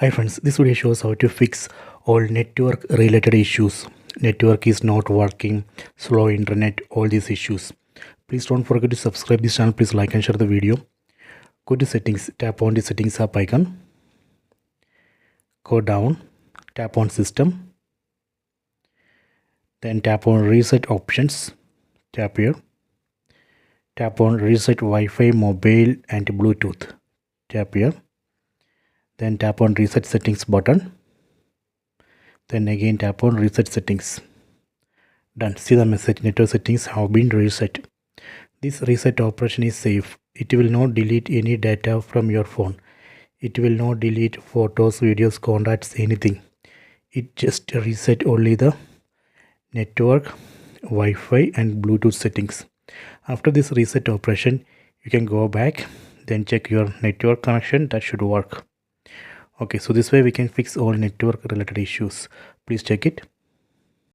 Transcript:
Hi friends, this video shows how to fix all network related issues. Network is not working, slow internet, all these issues. Please don't forget to subscribe this channel. Please like and share the video. Go to settings, tap on the settings app icon. Go down, tap on system. Then tap on reset options. Tap here. Tap on reset Wi-Fi, mobile and Bluetooth. Tap here. Then tap on reset settings button. Then again tap on reset settings. Done. See the message, network settings have been reset. This reset operation is safe. It will not delete any data from your phone. It will not delete photos, videos, contacts, anything. It just reset only the network, Wi-Fi and Bluetooth settings. After this reset operation, you can go back, then check your network connection. That should work. Okay, so this way we can fix all network related issues. Please check it.